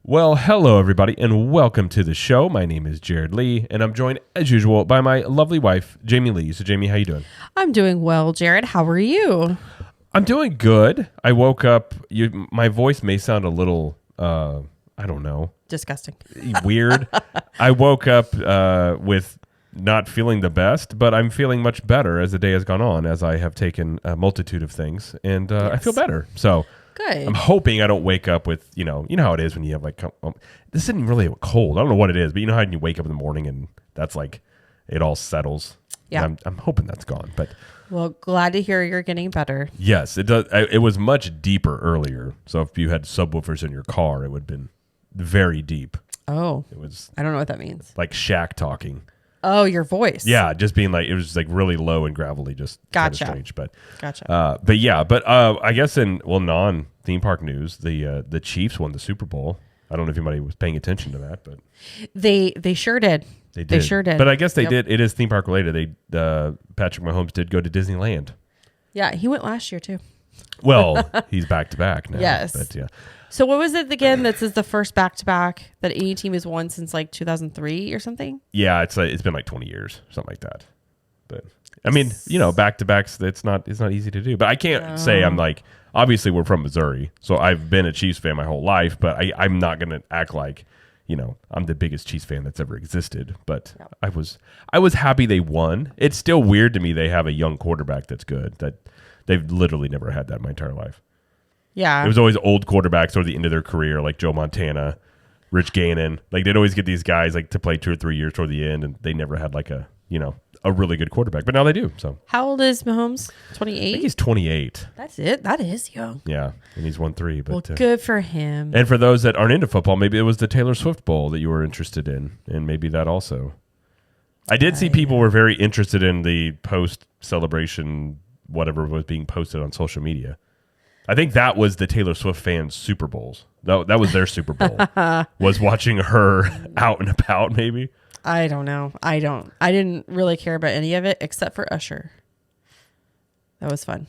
Well, hello, everybody, and welcome to the show. My name is Jared Lee, and I'm joined, as usual, by my lovely wife, Jamie Lee. So, Jamie, how you doing? I'm doing well, Jared. How are you? I'm doing good. I woke up. My voice may sound a little, I don't know. Disgusting. Weird. I woke up with not feeling the best, but I'm feeling much better as the day has gone on, as I have taken a multitude of things, and I feel better. So... Good. I'm hoping I don't wake up with, you know how it is when you have like, this isn't really a cold. I don't know what it is, but you know how you wake up in the morning and that's like, it all settles. Yeah. I'm hoping that's gone, but. Well, glad to hear you're getting better. Yes, it does. It was much deeper earlier. So if you had subwoofers in your car, it would have been very deep. Oh. It was. I don't know what that means. Like Shaq talking. Oh, your voice. Yeah, just being like, it was like really low and gravelly, just Gotcha. kind of strange. Gotcha. But I guess in non-theme park news, the Chiefs won the Super Bowl. I don't know if anybody was paying attention to that, but they sure did. They sure did. But I guess they did. It is theme park related. Patrick Mahomes did go to Disneyland. Yeah, he went last year too. Well, he's back to back now. Yes. But yeah. So what was it again? This is the first back-to-back that any team has won since like 2003 or something? Yeah, it's been like 20 years, something like that. But I mean, back-to-backs, it's not easy to do. But I can't say I'm like, obviously we're from Missouri, so I've been a Chiefs fan my whole life, but I'm not going to act like, I'm the biggest Chiefs fan that's ever existed. But I was happy they won. It's still weird to me they have a young quarterback that's good. That they've literally never had that my entire life. Yeah. It was always old quarterbacks toward the end of their career, like Joe Montana, Rich Gannon. Like they'd always get these guys like to play 2 or 3 years toward the end, and they never had like a really good quarterback. But now they do. So how old is Mahomes? 28? I think he's 28. That's it. That is young. Yeah, and he's won 3. But well, good for him. And for those that aren't into football, maybe it was the Taylor Swift Bowl that you were interested in, and maybe that also. I did see people were very interested in the post-celebration, whatever was being posted on social media. I think that was the Taylor Swift fans' Super Bowls. That was their Super Bowl. Was watching her out and about, maybe. I don't know. I didn't really care about any of it except for Usher. That was fun.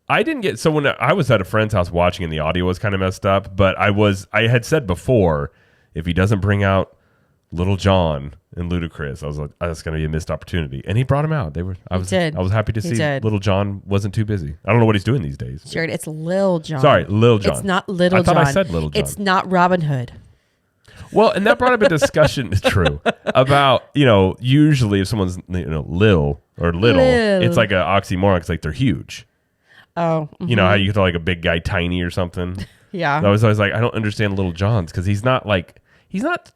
I didn't get... So when I was at a friend's house watching and the audio was kind of messed up, but I had said before, if he doesn't bring out Little John and Ludacris, I was like, oh, that's going to be a missed opportunity. And he brought him out. I was happy to see Little John wasn't too busy. I don't know what he's doing these days. Jared, it's Lil John. Sorry, Lil John. It's not Little John. I thought I said Little John. It's not Robin Hood. Well, and that brought up a discussion, true, about, usually if someone's, Lil or little, it's like an oxymoron because like they're huge. Oh. Mm-hmm. You know how you call like a big guy tiny or something? Yeah. I was always like, I don't understand Little John's because he's not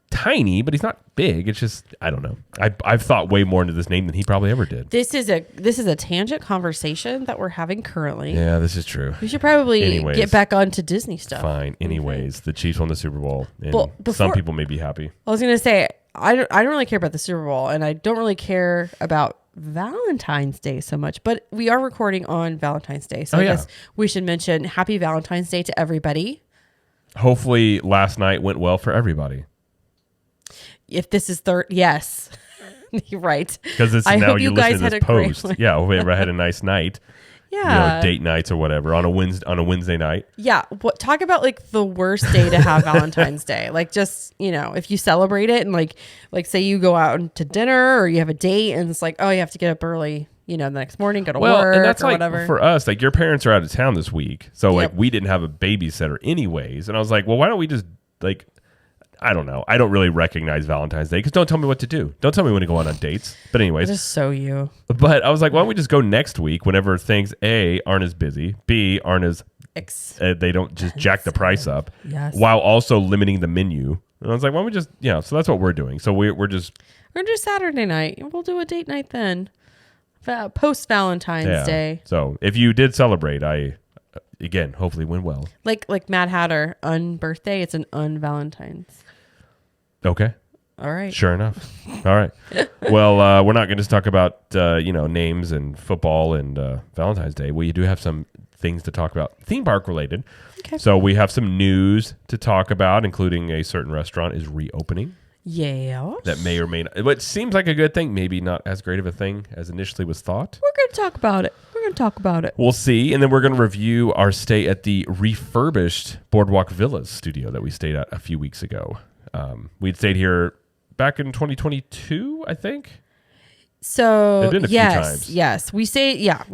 tiny, but he's not big. It's just, I don't know. I've thought way more into this name than he probably ever did. This is a tangent conversation that we're having currently. Yeah, this is true. We should probably get back onto Disney stuff. Fine. Anyways, the Chiefs won the Super Bowl, and some people may be happy. I was going to say, I don't really care about the Super Bowl, and I don't really care about Valentine's Day so much, but we are recording on Valentine's Day, so I guess we should mention Happy Valentine's Day to everybody. Hopefully last night went well for everybody. If this is yes. You're right. Because now you're listening to this post. Yeah, we had a nice night. Yeah. Date nights or whatever on a Wednesday night. Yeah. Talk about like the worst day to have Valentine's Day. Like just, if you celebrate it and like say you go out to dinner or you have a date and it's like, oh, you have to get up early, the next morning, go to work and that's or like, whatever. For us, like your parents are out of town this week. So like we didn't have a babysitter anyways. And I was like, well, why don't we just like, I don't know. I don't really recognize Valentine's Day because don't tell me what to do. Don't tell me when to go on dates. But anyways. Just so you. But I was like, why don't we just go next week whenever things A, aren't as busy, B, aren't as, they don't just jack the price up while also limiting the menu. And I was like, why don't we just, so that's what we're doing. So we're going to do Saturday night. We'll do a date night then. Post Valentine's Day. So if you did celebrate, again, hopefully went well. Like Mad Hatter, unbirthday, it's an un-Valentine's. Okay. All right. Sure enough. All right. Well, we're not going to talk about, names and football and Valentine's Day. We do have some things to talk about theme park related. Okay. So we have some news to talk about, including a certain restaurant is reopening. Yeah. That may or may not. It seems like a good thing. Maybe not as great of a thing as initially was thought. We're going to talk about it. going to talk about it. We'll see. And then we're going to review our stay at the refurbished Boardwalk Villas studio that we stayed at a few weeks ago. We'd stayed here back in 2022, I think. So It'd been a few times. Yes. We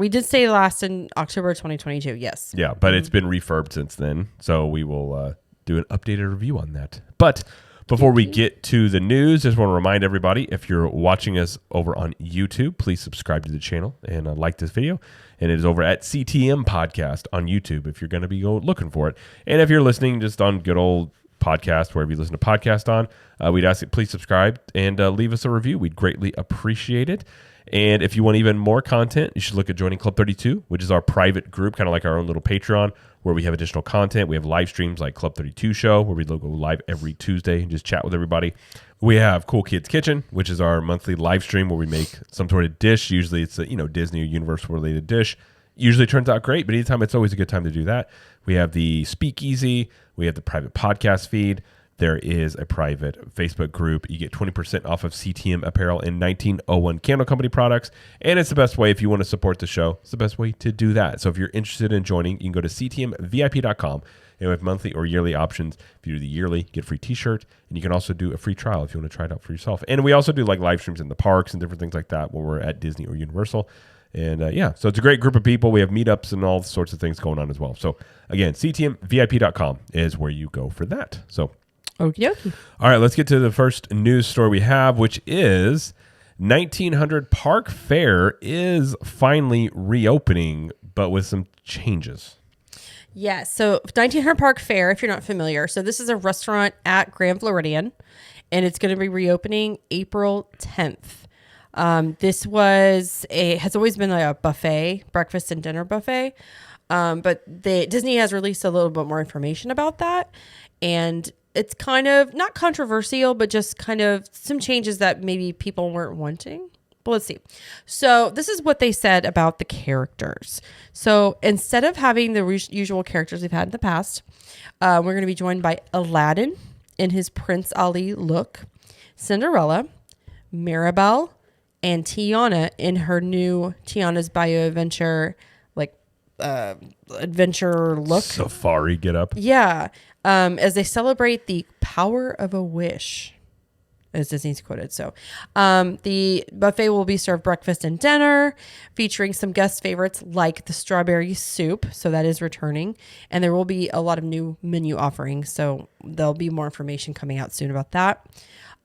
did stay last in October 2022. Yes. Yeah, but it's been refurbed since then. So we will do an updated review on that. But before we get to the news, just want to remind everybody, if you're watching us over on YouTube, please subscribe to the channel and like this video. And it is over at CTM Podcast on YouTube if you're going to be looking for it. And if you're listening just on good old podcast, wherever you listen to podcast on, we'd ask that please subscribe and leave us a review. We'd greatly appreciate it. And if you want even more content, you should look at joining Club 32, which is our private group, kind of like our own little Patreon, where we have additional content. We have live streams like Club 32 Show, where we go live every Tuesday and just chat with everybody. We have Cool Kids Kitchen, which is our monthly live stream where we make some sort of dish. Usually it's a Disney or Universal related dish. Usually turns out great, but anytime it's always a good time to do that. We have the Speakeasy. We have the private podcast feed. There is a private Facebook group. You get 20% off of CTM apparel and 1901 Candle Company products. And it's the best way if you want to support the show. It's the best way to do that. So if you're interested in joining, you can go to ctmvip.com. And we have monthly or yearly options. If you do the yearly, get a free t-shirt. And you can also do a free trial if you want to try it out for yourself. And we also do like live streams in the parks and different things like that when we're at Disney or Universal. And so it's a great group of people. We have meetups and all sorts of things going on as well. So again, ctmvip.com is where you go for that. So okie dokie. All right, let's get to the first news story we have, which is 1900 Park Fair is finally reopening, but with some changes. Yes. So 1900 Park Fair, if you're not familiar. So this is a restaurant at Grand Floridian, and it's going to be reopening April 10th. This has always been like a buffet, breakfast and dinner buffet. But Disney has released a little bit more information about that. And it's kind of not controversial, but just kind of some changes that maybe people weren't wanting. But let's see. So this is what they said about the characters. So instead of having the usual characters we've had in the past, we're going to be joined by Aladdin in his Prince Ali look, Cinderella, Mirabelle, and Tiana in her new Tiana's Bayou adventure, adventure look. Safari get up. Yeah. As they celebrate the power of a wish, as Disney's quoted. So the buffet will be served breakfast and dinner, featuring some guest favorites like the strawberry soup. So that is returning. And there will be a lot of new menu offerings. So there'll be more information coming out soon about that.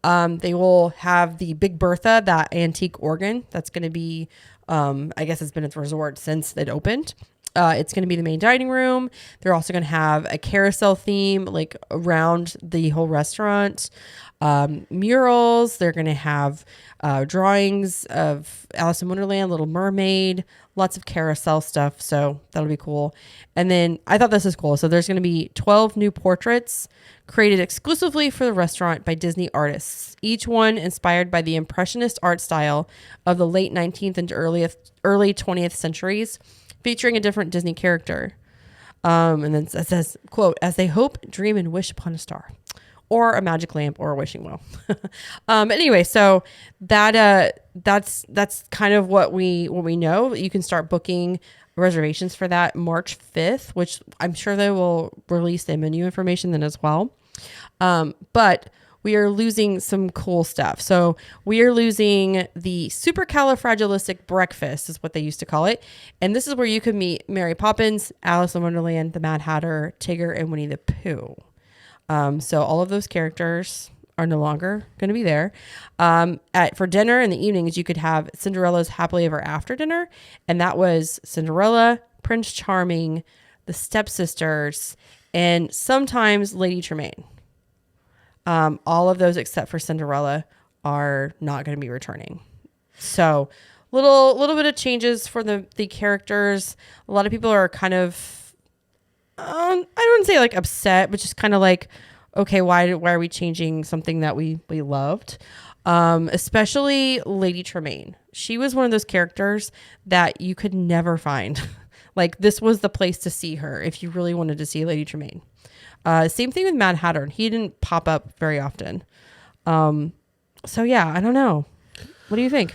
They will have the Big Bertha, that antique organ. That's going to be, I guess it's been at the resort since it opened. It's going to be the main dining room. They're also going to have a carousel theme around the whole restaurant. Murals. They're going to have drawings of Alice in Wonderland, Little Mermaid, lots of carousel stuff. So that'll be cool. And then I thought this was cool. So there's going to be 12 new portraits created exclusively for the restaurant by Disney artists, each one inspired by the Impressionist art style of the late 19th and early 20th centuries, featuring a different Disney character. And then it says, quote, as they hope, dream, and wish upon a star, or a magic lamp, or a wishing well. Anyway, so that's kind of what we know. You can start booking reservations for that March 5th, which I'm sure they will release the menu information then as well. But we are losing some cool stuff. So we are losing the supercalifragilistic breakfast is what they used to call it. And this is where you could meet Mary Poppins, Alice in Wonderland, the Mad Hatter, Tigger, and Winnie the Pooh. So all of those characters are no longer going to be there. For dinner in the evenings, you could have Cinderella's Happily Ever After dinner. And that was Cinderella, Prince Charming, the stepsisters, and sometimes Lady Tremaine. All of those except for Cinderella are not going to be returning. So little bit of changes for the characters. A lot of people are kind of, I don't say upset, but just kind of okay, why are we changing something that we loved? Especially Lady Tremaine. She was one of those characters that you could never find. This was the place to see her if you really wanted to see Lady Tremaine. Same thing with Mad Hatter. He didn't pop up very often. So yeah, I don't know. What do you think?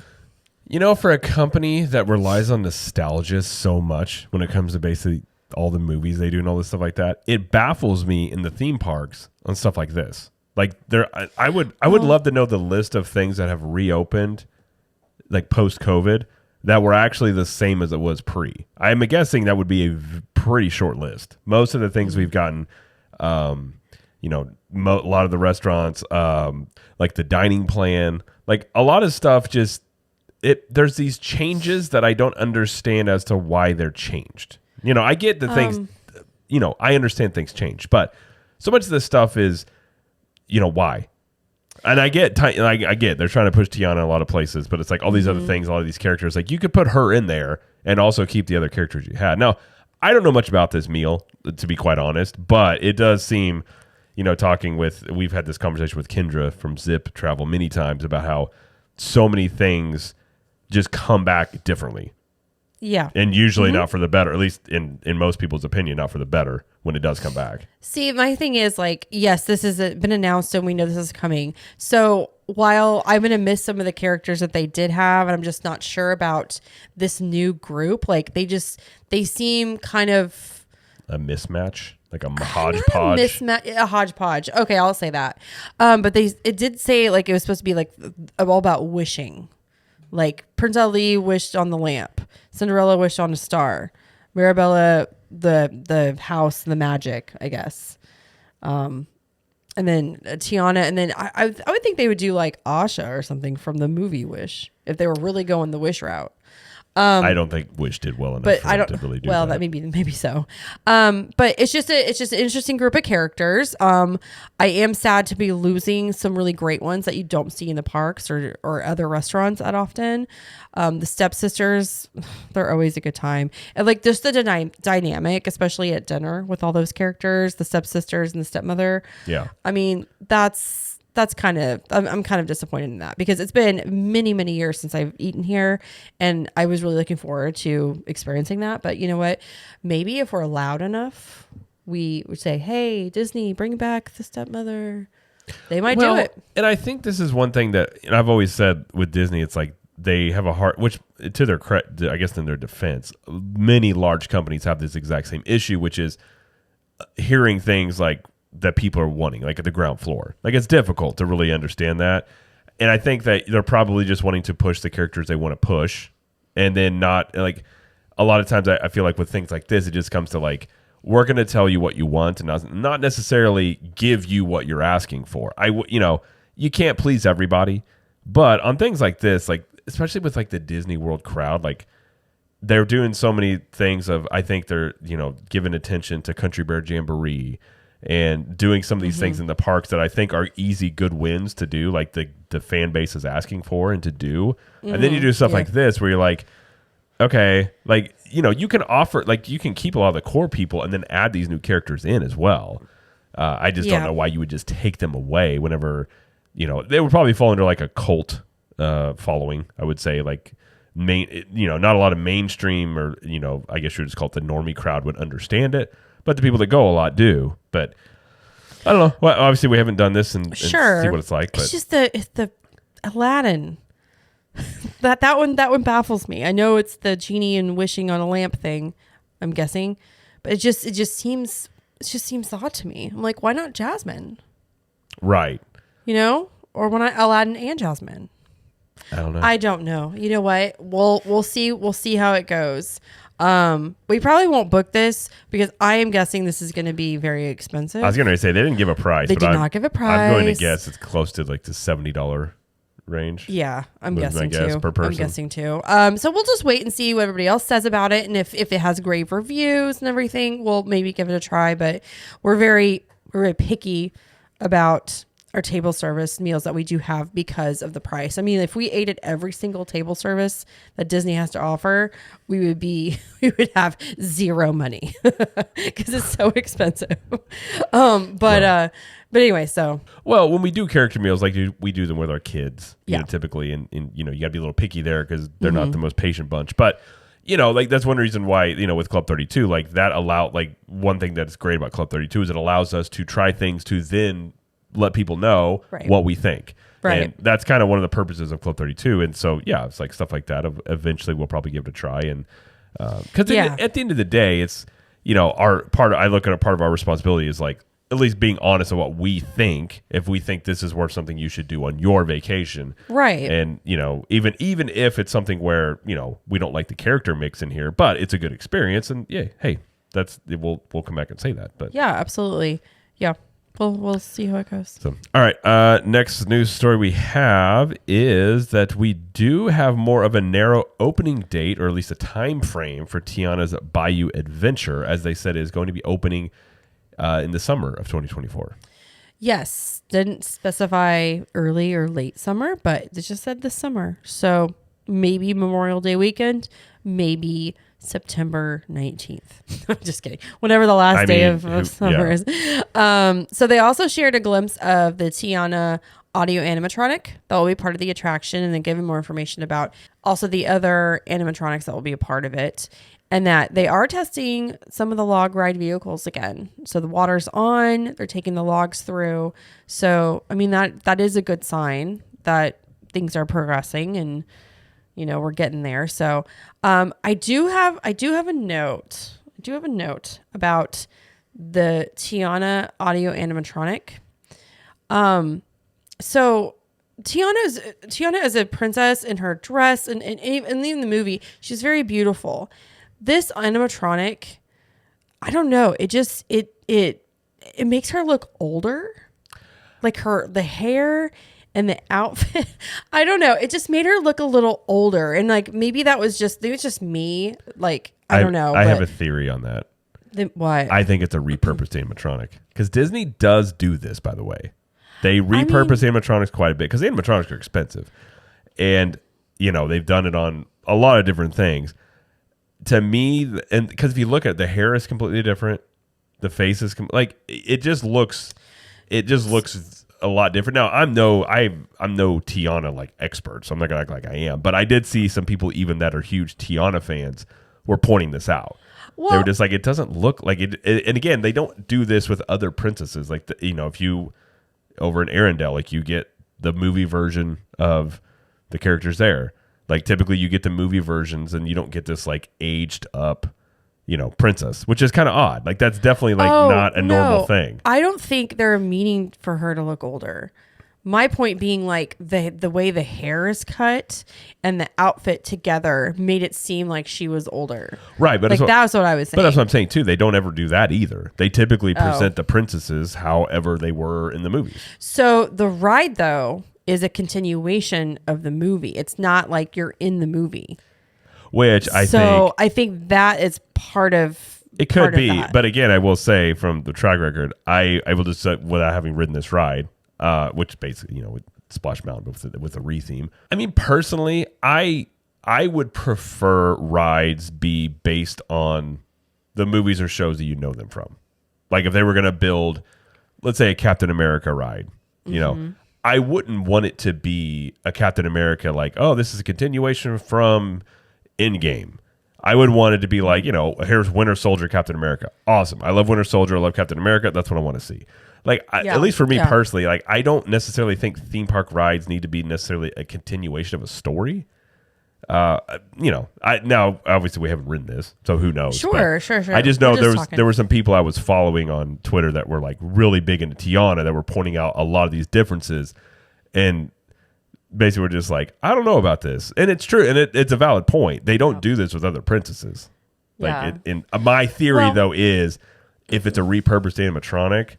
You know, for a company that relies on nostalgia so much when it comes to basically all the movies they do and all this stuff like that, it baffles me in the theme parks on stuff like this. Like I would love to know the list of things that have reopened like post COVID that were actually the same as it was pre. I'm guessing that would be a pretty short list. Most of the things we've gotten, you know, a lot of the restaurants, like the dining plan, like a lot of stuff just there's these changes that I don't understand as to why they're changed. You know, I get the things, you know, I understand things change, but so much of this stuff is, you know, why? And I get they're trying to push Tiana in a lot of places, but it's like all these other things, a lot of these characters, like you could put her in there and also keep the other characters you had. Now, I don't know much about this meal, to be quite honest, but it does seem, you know, we've had this conversation with Kendra from Zip Travel many times about how so many things just come back differently. Yeah. And usually not for the better, at least in most people's opinion, not for the better when it does come back. See, my thing is like, yes, this has been announced and we know this is coming. So while I'm going to miss some of the characters that they did have, and I'm just not sure about this new group, like they seem kind of a mismatch, like a hodgepodge. A hodgepodge. Okay, I'll say that. But it did say like it was supposed to be like all about wishing. Like Prince Ali wished on the lamp, Cinderella wished on a star, Mirabella the house and the magic, I guess, and then Tiana, and then I would think they would do like Asha or something from the movie Wish if they were really going the Wish route. I don't think Wish did well enough for them to really do that. Well, that maybe so. But it's just an interesting group of characters. I am sad to be losing some really great ones that you don't see in the parks or other restaurants that often. The stepsisters, they're always a good time. And like just the dynamic, especially at dinner with all those characters, the stepsisters and the stepmother. Yeah. I mean, that's kind of, I'm kind of disappointed in that because it's been many, many years since I've eaten here and I was really looking forward to experiencing that. But you know what? Maybe if we're loud enough, we would say, hey, Disney, bring back the stepmother. They might do it. And I think this is one thing that and I've always said with Disney, it's like they have a heart, which to their credit, I guess in their defense, many large companies have this exact same issue, which is hearing things like, that people are wanting, like at the ground floor. Like it's difficult to really understand that. And I think that they're probably just wanting to push the characters they want to push. And then not like a lot of times I feel like with things like this, it just comes to like, we're going to tell you what you want and not necessarily give you what you're asking for. You know, you can't please everybody, but on things like this, like, especially with like the Disney World crowd, like they're doing so many things I think they're, you know, giving attention to Country Bear Jamboree and doing some of these things in the parks that I think are easy, good wins to do, like the fan base is asking for and to do. And then you do stuff like this where you're like, okay, like, you know, you can offer, like, you can keep a lot of the core people and then add these new characters in as well. I just don't know why you would just take them away whenever, you know, they would probably fall under like a cult following, I would say, like, you know, not a lot of mainstream or, you know, I guess you would just call it the normie crowd would understand it. But the people that go a lot do. But I don't know. Well, obviously we haven't done this and see what it's like. But it's just the Aladdin. that one baffles me. I know it's the genie and wishing on a lamp thing, I'm guessing, but it just seems odd to me. I'm like, why not Jasmine? Right. You know, or why not Aladdin and Jasmine? I don't know. You know what? We'll see how it goes. We probably won't book this because I am guessing this is going to be very expensive. I was going to say they didn't give a price. They did not give a price. I'm going to guess it's close to like the $70 range. Yeah, I'm guessing too. Per person. I'm guessing too. So we'll just wait and see what everybody else says about it, and if it has great reviews and everything, we'll maybe give it a try. But we're very picky about our table service meals that we do have because of the price. I mean, if we ate at every single table service that Disney has to offer, we would have zero money because it's so expensive. But anyway, so. Well, when we do character meals, like we do them with our kids, you know, typically, and you know, you gotta be a little picky there because they're not the most patient bunch. But you know, like that's one reason why, you know, with Club 32, like that like one thing that's great about Club 32 is it allows us to try things to then let people know what we think. Right. And that's kind of one of the purposes of Club 32. And so, yeah, it's like stuff like that. Eventually, we'll probably give it a try. And because at the end of the day, it's, I look at a part of our responsibility is like at least being honest of what we think. If we think this is worth something you should do on your vacation. Right. And, even if it's something where, we don't like the character mix in here, but it's a good experience. And yeah, hey, we'll come back and say that. But yeah, absolutely. Yeah. We'll see how it goes. So, all right. Next news story we have is that we do have more of a narrow opening date, or at least a time frame for Tiana's Bayou adventure, as they said is going to be opening in the summer of 2024. Yes, didn't specify early or late summer, but they just said this summer. So maybe Memorial Day weekend, maybe September 19th. I'm just kidding. Whenever the last day of summer is. So they also shared a glimpse of the Tiana audio animatronic that will be part of the attraction, and then giving more information about also the other animatronics that will be a part of it, and that they are testing some of the log ride vehicles again. So the water's on, they're taking the logs through. So, I mean, that is a good sign that things are progressing and we're getting there. So, I do have a note. About the Tiana audio animatronic. So Tiana is a princess in her dress, and even in the movie, she's very beautiful. This animatronic, I don't know. It just it makes her look older, like the hair and the outfit. I don't know. It just made her look a little older. And like, maybe it was just me. Like, I don't know. I have a theory on that. What? I think it's a repurposed animatronic. Because Disney does do this, by the way. They repurpose animatronics quite a bit because animatronics are expensive. And, they've done it on a lot of different things. To me, and because if you look at it, the hair is completely different. The face is it just looks a lot different. Now, I'm no Tiana like expert, so I'm not gonna act like I am. But I did see some people even that are huge Tiana fans were pointing this out. Well, they were just like, it doesn't look like it. And again, they don't do this with other princesses. Like if you over in Arendelle, like you get the movie version of the characters there. Like typically, you get the movie versions, and you don't get this like aged up princess, which is kind of odd. Like that's definitely not a normal thing. I don't think they're meaning for her to look older. My point being like the way the hair is cut and the outfit together made it seem like she was older. Right. But that's what I was saying. But that's what I'm saying too. They don't ever do that either. They typically present the princesses however they were in the movies. So the ride though is a continuation of the movie. It's not like you're in the movie. Which I think that is part of it. Could be, but again, I will say from the track record, I will just say, without having ridden this ride, which basically with Splash Mountain with a re-theme. I mean, personally, I would prefer rides be based on the movies or shows that you know them from. Like if they were going to build, let's say, a Captain America ride, I wouldn't want it to be a Captain America like, oh, this is a continuation from Endgame. I would want it to be like, here's Winter Soldier, Captain America. Awesome. I love Winter Soldier. I love Captain America. That's what I want to see. Like, at least for me personally, like, I don't necessarily think theme park rides need to be necessarily a continuation of a story. Now obviously we haven't ridden this, so who knows? Sure. I just know there were some people I was following on Twitter that were like really big into Tiana that were pointing out a lot of these differences, and basically we're just like, I don't know about this. And it's true. And it's a valid point. They don't do this with other princesses. Like my theory though is if it's a repurposed animatronic,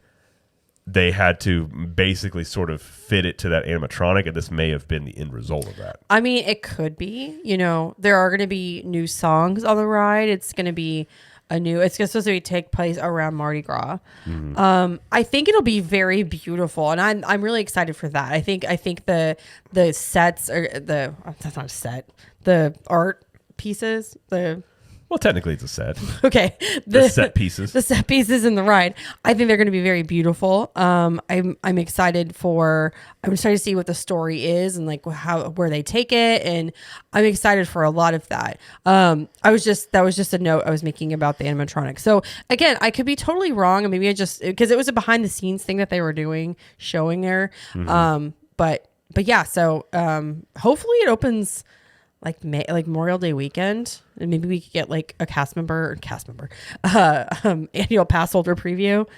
they had to basically sort of fit it to that animatronic, and this may have been the end result of that. I mean, it could be, there are going to be new songs on the ride. It's going to be it's supposed to take place around Mardi Gras. Mm-hmm. I think it'll be very beautiful, and I'm really excited for that. I think the sets are that's not a set. The art pieces, well, technically it's a set. Okay. The set pieces. The set pieces in the ride. I think they're going to be very beautiful. I'm excited I'm trying to see what the story is and like where they take it. And I'm excited for a lot of that. That was just a note I was making about the animatronic. So again, I could be totally wrong. And maybe because it was a behind the scenes thing that they were showing there. Mm-hmm. But But yeah, so hopefully it opens like Memorial Day weekend, and maybe we could get like a annual pass holder preview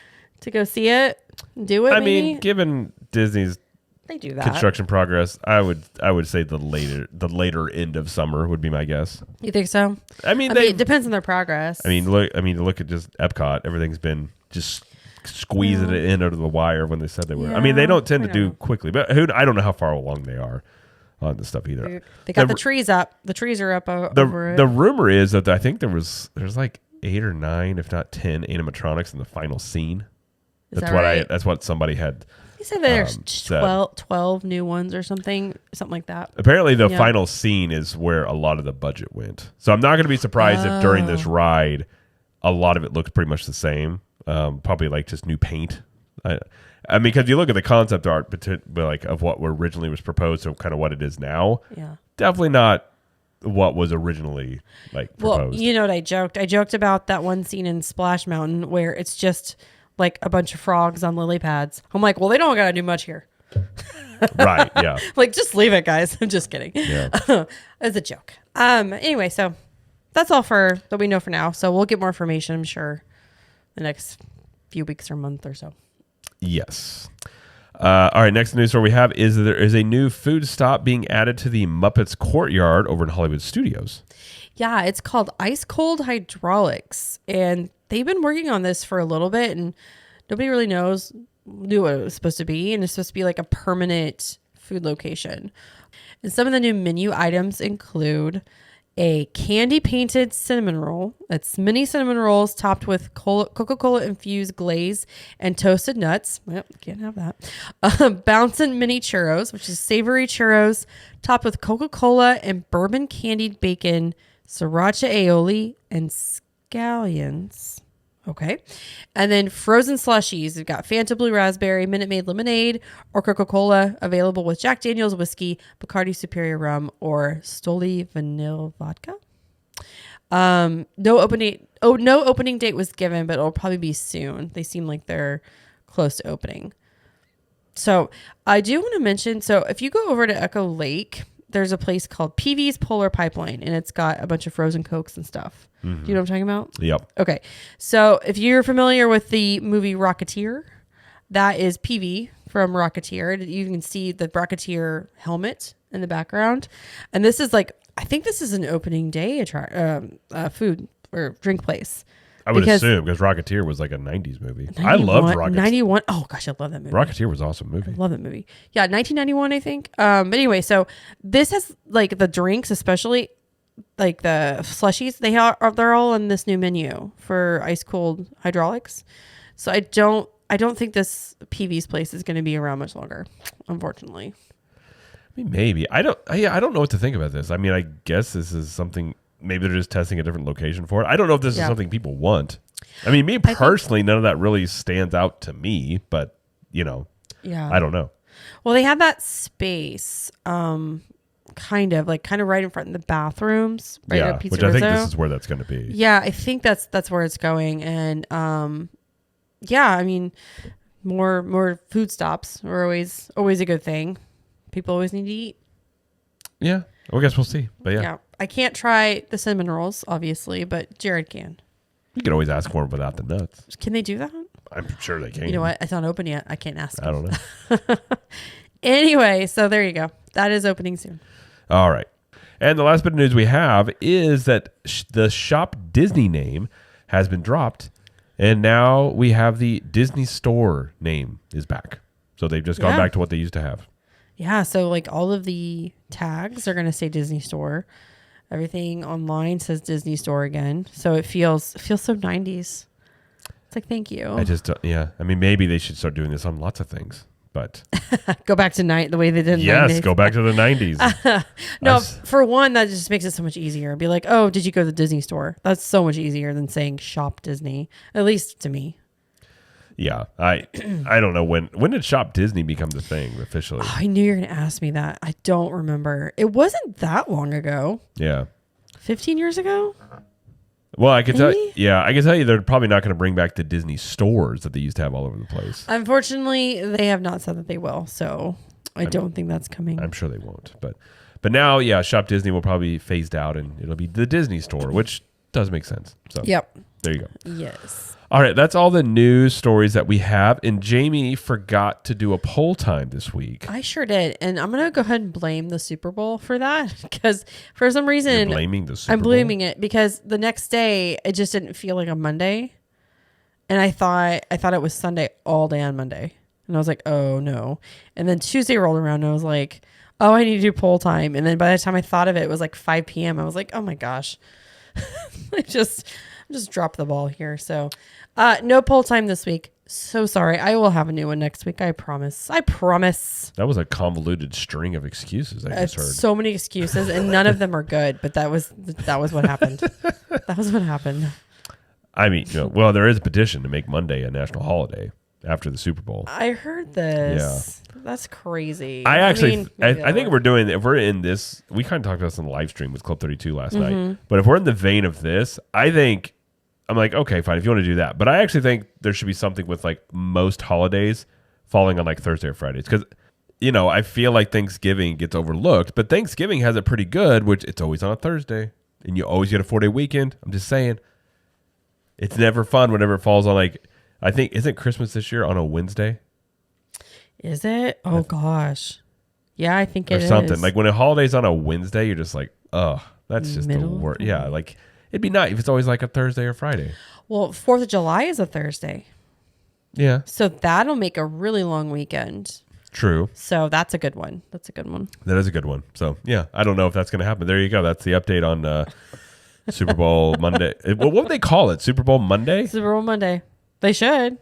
to go see it, do it. I mean, given Disney's they do that construction progress, I would say the later end of summer would be my guess. You think so? I mean, it depends on their progress. Look at just Epcot. Everything's been just squeezing it in under the wire when they said they were. Yeah, I mean, they don't tend to do quickly, but I don't know how far along they are on the stuff either. They got the trees up. The trees are up over it. The rumor is that I think there's like 8 or 9, if not 10, animatronics in the final scene. That's what somebody had. He said there's 12 new ones or something like that. Apparently, the final scene is where a lot of the budget went. So I'm not going to be surprised if during this ride, a lot of it looks pretty much the same. Probably like just new paint. I mean, because you look at the concept art, like of what originally was proposed, so kind of what it is now. Yeah, definitely not what was originally like proposed. Well, you know what I joked? I joked about that one scene in Splash Mountain where it's just like a bunch of frogs on lily pads. I'm like, well, they don't got to do much here. Right, yeah. Like, just leave it, guys. I'm just kidding. Yeah. It's a joke. Anyway, so that's all that we know for now. So we'll get more information, I'm sure, the next few weeks or month or so. Yes. All right, next news story we have is that there is a new food stop being added to the Muppets Courtyard over in Hollywood Studios. Yeah, it's called Ice Cold Hydraulics, and they've been working on this for a little bit, and nobody really knew what it was supposed to be, and it's supposed to be like a permanent food location. And some of the new menu items include a candy painted cinnamon roll. That's mini cinnamon rolls topped with Coca-Cola infused glaze and toasted nuts. Yep, can't have that. Bouncin' mini churros, which is savory churros topped with Coca-Cola and bourbon candied bacon, sriracha aioli, and scallions. Okay. And then frozen slushies. We've got Fanta Blue Raspberry, Minute Maid Lemonade, or Coca-Cola, available with Jack Daniel's Whiskey, Bacardi Superior Rum, or Stoli Vanilla Vodka. No opening date was given, but it'll probably be soon. They seem like they're close to opening. So I do want to mention, so if you go over to Echo Lake, there's a place called PV's Polar Pipeline, and it's got a bunch of frozen Cokes and stuff. Mm-hmm. Do you know what I'm talking about? Yep. Okay. So if you're familiar with the movie Rocketeer, that is PV from Rocketeer. You can see the Rocketeer helmet in the background. And this is like, I think this is an opening day food or drink place. I would assume, because Rocketeer was like a 90s movie. I loved Rocketeer. 91. Oh, gosh, I love that movie. Rocketeer was an awesome movie. I love that movie. Yeah, 1991, I think. But anyway, so this has, like, the drinks, especially, like, the slushies, they're all on this new menu for ice cold hydraulics. So I don't think this PV's place is going to be around much longer, unfortunately. I mean, maybe. I don't know what to think about this. I mean, I guess this is something... Maybe they're just testing a different location for it. I don't know if this is something people want. I mean, me personally, none of that really stands out to me, but, I don't know. Well, they have that space, kind of right in front of the bathrooms. Right at Pizza which I think Rizzo. this is where that's going to be. Yeah, I think that's where it's going. And, I mean, more food stops are always a good thing. People always need to eat. Yeah. Well, I guess we'll see. But yeah. I can't try the cinnamon rolls, obviously, but Jared can. You can always ask for them without the nuts. Can they do that? I'm sure they can. You know what? It's not open yet. I can't ask them. I don't know. Anyway, so there you go. That is opening soon. All right. And the last bit of news we have is that the Shop Disney name has been dropped, and now we have the Disney Store name is back. So they've just gone back to what they used to have. Yeah, so like all of the tags are going to say Disney Store. Everything online says Disney Store again. So it feels so 90s. It's like, thank you. I mean, maybe they should start doing this on lots of things, but go back to the way they did. Yes, go back to the 90s. No, for one, that just makes it so much easier. Be like, oh, did you go to the Disney Store? That's so much easier than saying Shop Disney, at least to me. Yeah, I don't know when did Shop Disney become the thing officially? Oh, I knew you were going to ask me that. I don't remember. It wasn't that long ago. Yeah. 15 years ago? Well, I can tell you they're probably not going to bring back the Disney stores that they used to have all over the place. Unfortunately, they have not said that they will. So I don't think that's coming. I'm sure they won't. But now, yeah, Shop Disney will probably be phased out, and it'll be the Disney Store, which does make sense. So yep. There you go. Yes. All right, that's all the news stories that we have. And Jamie forgot to do a poll time this week. I sure did. And I'm going to go ahead and blame the Super Bowl for that because for some reason... You're blaming the Super Bowl? I'm blaming it because the next day, it just didn't feel like a Monday. And I thought it was Sunday all day on Monday. And I was like, oh, no. And then Tuesday rolled around and I was like, oh, I need to do poll time. And then by the time I thought of it, it was like 5 p.m. I was like, oh, my gosh. I just dropped the ball here. So no poll time this week. So sorry. I will have a new one next week. I promise. That was a convoluted string of excuses I just heard. So many excuses and none of them are good, but that was what happened. That was what happened. I mean, well, there is a petition to make Monday a national holiday after the Super Bowl. I heard this. Yeah. That's crazy. I think if we're in this, we kind of talked about this on the live stream with Club 32 last night, but if we're in the vein of this, I'm like, okay, fine, if you want to do that. But I actually think there should be something with like most holidays falling on like Thursday or Fridays. Because, I feel like Thanksgiving gets overlooked, but Thanksgiving has it pretty good, which it's always on a Thursday. And you always get a 4-day weekend. I'm just saying. It's never fun whenever it falls on isn't Christmas this year on a Wednesday? Is it? Oh, gosh. Yeah, I think it is. Or something. Like when a holiday's on a Wednesday, you're just like, ugh, that's just the worst. Yeah, like... It'd be nice if it's always like a Thursday or Friday. Well, 4th of July is a Thursday. Yeah. So that'll make a really long weekend. True. So that's a good one. That is a good one. So, yeah, I don't know if that's going to happen. There you go. That's the update on Super Bowl Monday. What would they call it? Super Bowl Monday? Super Bowl Monday. They should.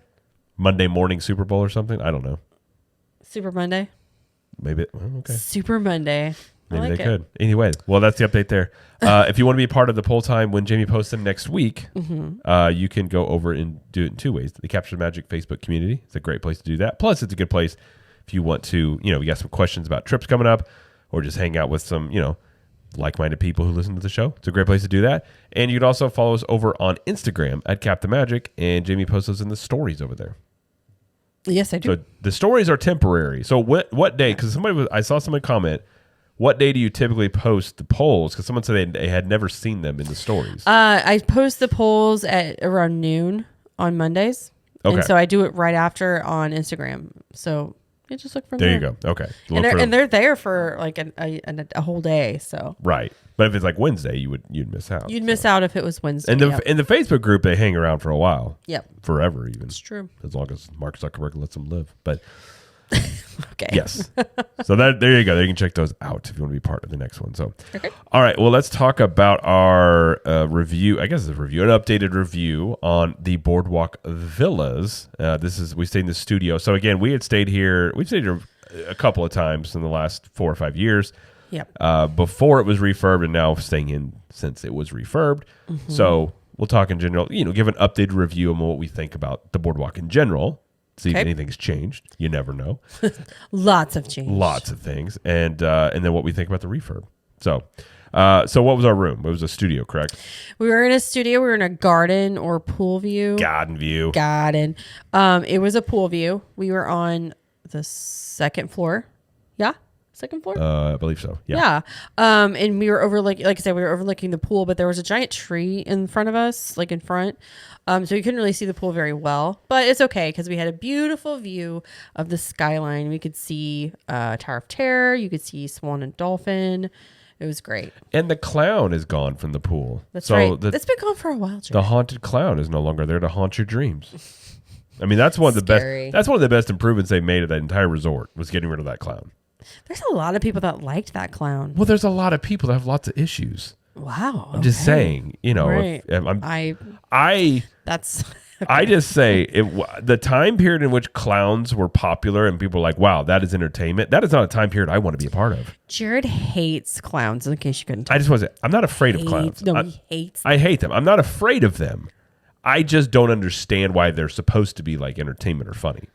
Monday morning Super Bowl or something? I don't know. Super Monday? Maybe. Well, okay. Super Monday. Maybe they could. Anyway, well, that's the update there. If you want to be a part of the poll time when Jamie posts them next week, you can go over and do it in 2 ways. The Capture the Magic Facebook community is a great place to do that. Plus, it's a good place if you want to, we got some questions about trips coming up or just hang out with some, like-minded people who listen to the show. It's a great place to do that. And you can also follow us over on Instagram at Cap the Magic, and Jamie posts those in the stories over there. Yes, I do. So the stories are temporary. So what day? Because I saw somebody comment, what day do you typically post the polls? Because someone said they had never seen them in the stories. I post the polls at around noon on Mondays. Okay. And so I do it right after on Instagram. So you just look from there. There you go. Okay. And they're there for like a whole day. So right. But if it's like Wednesday, you'd miss out. You'd miss out if it was Wednesday. And in the Facebook group, they hang around for a while. Yep. Forever even. It's true. As long as Mark Zuckerberg lets them live. But okay. Yes. So there you go. You can check those out if you want to be part of the next one. So, okay. All right. Well, let's talk about our review. I guess it's an updated review on the Boardwalk Villas. We stayed in the studio. So again, we've stayed here a couple of times in the last 4 or 5 years. Yep. Before it was refurbed, and now staying in since it was refurbed. Mm-hmm. So we'll talk in general. give an updated review on what we think about the Boardwalk in general. See if anything's changed. You never know. Lots of change. Lots of things. And then what we think about the refurb. So what was our room? It was a studio, correct? We were in a studio. We were in a garden or pool view. Garden view. Garden. It was a pool view. We were on the second floor. Yeah? Second floor? I believe so. Yeah. And we were overlooking, like I said, we were overlooking the pool, but there was a giant tree in front of us, like in front. So we couldn't really see the pool very well, but it's okay because we had a beautiful view of the skyline. We could see Tower of Terror. You could see Swan and Dolphin. It was great. And the clown is gone from the pool. That's right. It's been gone for a while, George. The haunted clown is no longer there to haunt your dreams. I mean, that's one of the best. That's one of the best improvements they've made at that entire resort was getting rid of that clown. There's a lot of people that liked that clown. Well, there's a lot of people that have lots of issues. Wow. I'm just saying, Right. I just say the time period in which clowns were popular and people were like, wow, that is entertainment. That is not a time period I want to be a part of. Jared hates clowns, in case you couldn't tell. I just want to say, I'm not afraid of clowns. No, he hates them. I hate them. I'm not afraid of them. I just don't understand why they're supposed to be like entertainment or funny.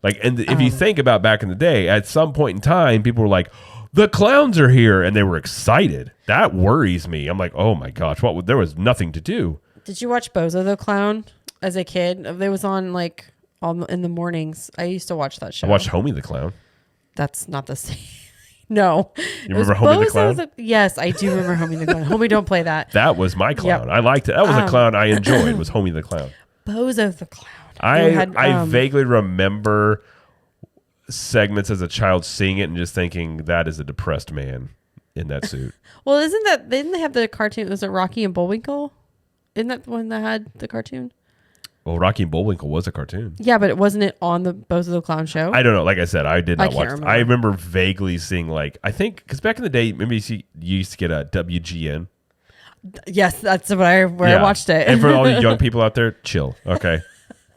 Like, and if you think about back in the day, at some point in time, people were like, the clowns are here, and they were excited. That worries me. I'm like, oh my gosh, there was nothing to do. Did you watch Bozo the Clown as a kid? It was on like in the mornings. I used to watch that show. I watched Homie the Clown. That's not the same. No. You remember Homie the Clown? Yes, I do remember Homie the Clown. Homie, don't play that. That was my clown. I liked it. That was a clown I enjoyed, was Homie the Clown. Bozo the Clown. I vaguely remember segments as a child seeing it and just thinking that is a depressed man in that suit. Well, didn't they have the cartoon? Was it Rocky and Bullwinkle? Isn't that the one that had the cartoon? Well, Rocky and Bullwinkle was a cartoon. Yeah, but wasn't it on the Bozo the Clown show? I don't know. Like I said, I did not watch. Remember. I remember vaguely seeing I think because back in the day, maybe you used to get a WGN. Yes, that's where I watched it. And for all you young people out there, chill. Okay,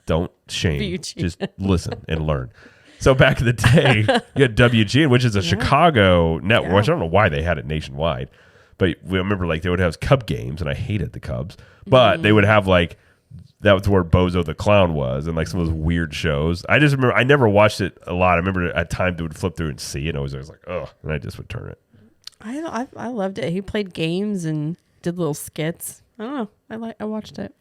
don't shame. WGN. Just listen and learn. So back in the day, you had WGN, which is a Chicago network. Which I don't know why they had it nationwide, but we remember they would have Cub games, and I hated the Cubs, but they would have that was where Bozo the Clown was, and some of those weird shows. I just remember I never watched it a lot. I remember at times it would flip through and see it, and I was like, oh, and I just would turn it. I loved it. He played games and did little skits. I don't know. I watched it.